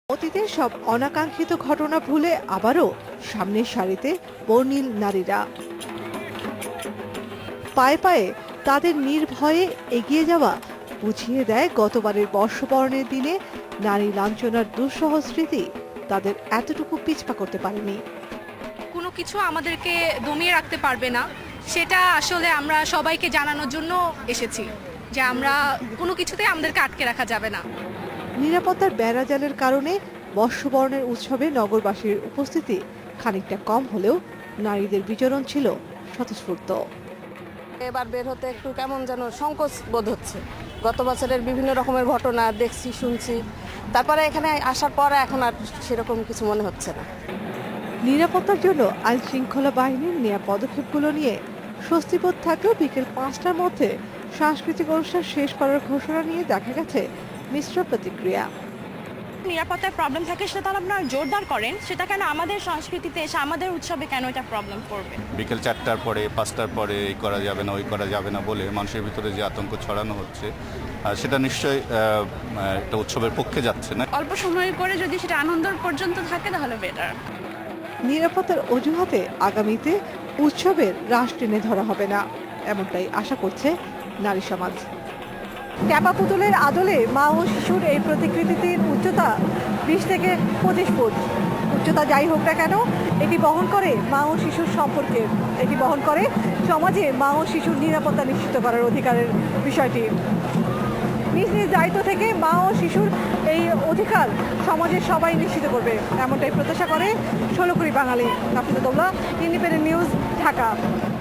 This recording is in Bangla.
অতীতের সব অনাকাঙ্ক্ষিত ঘটনা ভুলে আবারও সামনের সারিতে বর্ণিল নারীরা পায়ে পায়ে তাদের নির্ভয়ে এগিয়ে যাওয়া বুঝিয়ে দেয় গতবারের বর্ষবরণের দিনে নারী লাঞ্ছনার দুঃসহ স্মৃতি তাদের এতটুকু পিছপা করতে পারেনি। কোনো কিছু আমাদেরকে দমিয়ে রাখতে পারবে না, সেটা আসলে আমরা সবাইকে জানানোর জন্য এসেছি যে আমরা কোনো কিছুতেই আমাদেরকে আটকে রাখা যাবে না। নিরাপত্তার বেড়াজালের কারণে বর্ষবরণের উৎসবে নগরবাসীর উপস্থিতি খানিকটা কম হলেও নারীদের বিচরণ ছিল স্বতঃস্ফূর্ত। এবার বের হতে একটু কেমন যেন সংকোচ বোধ হচ্ছে। গত বছরের বিভিন্ন রকমের ঘটনা দেখছি, শুনছি, তারপরে এখানে আসার পর এখন আর সেরকম কিছু মনে হচ্ছে না। নিরাপত্তার জন্য আইন শৃঙ্খলা বাহিনীর নেওয়া পদক্ষেপগুলো নিয়ে স্বস্তিবোধ থাকলেও বিকেল 5টার মধ্যে সাংস্কৃতিক অনুষ্ঠান শেষ করার ঘোষণা নিয়ে দেখা গেছে মিশ্র প্রতিক্রিয়া। নিরাপত্তার প্রবলেম থাকে সেটা তারা আপনারা জোরদার করেন, সেটা কেন আমাদের সংস্কৃতিতে এসে আমাদের উৎসবে কেন এটা প্রবলেম করবে? বিকেল 4টার পরে 5টার পরে এই করা যাবে না, ওই করা যাবে না বলে মানুষের ভিতরে যে আতঙ্ক ছড়ানো হচ্ছে সেটা নিশ্চয়ই একটা উৎসবের পক্ষে যাচ্ছে না। অল্প সময় করে যদি সেটা আনন্দের পর্যন্ত থাকে তাহলে বেটার। নিরাপত্তার অজুহাতে আগামীতে উৎসবের রাশ টেনে ধরা হবে না, এমনটাই আশা করছে নারী সমাজ। ট্যাপা পুতুলের আদলে মা ও শিশুর এই প্রতিকৃতিটির উচ্চতা 20 থেকে 25 ফুট। উচ্চতা যাই হোক না কেন, এটি বহন করে মা ও শিশুর সম্পর্কে, এটি বহন করে সমাজে মা ও শিশুর নিরাপত্তা নিশ্চিত করার অধিকারের বিষয়টি। নিজ নিজ দায়িত্ব থেকে মা ও শিশুর এই অধিকার সমাজের সবাই নিশ্চিত করবে, এমনটাই প্রত্যাশা করে 16 কোটি বাঙালি। Nafisa Daula, Independent News, Dhaka.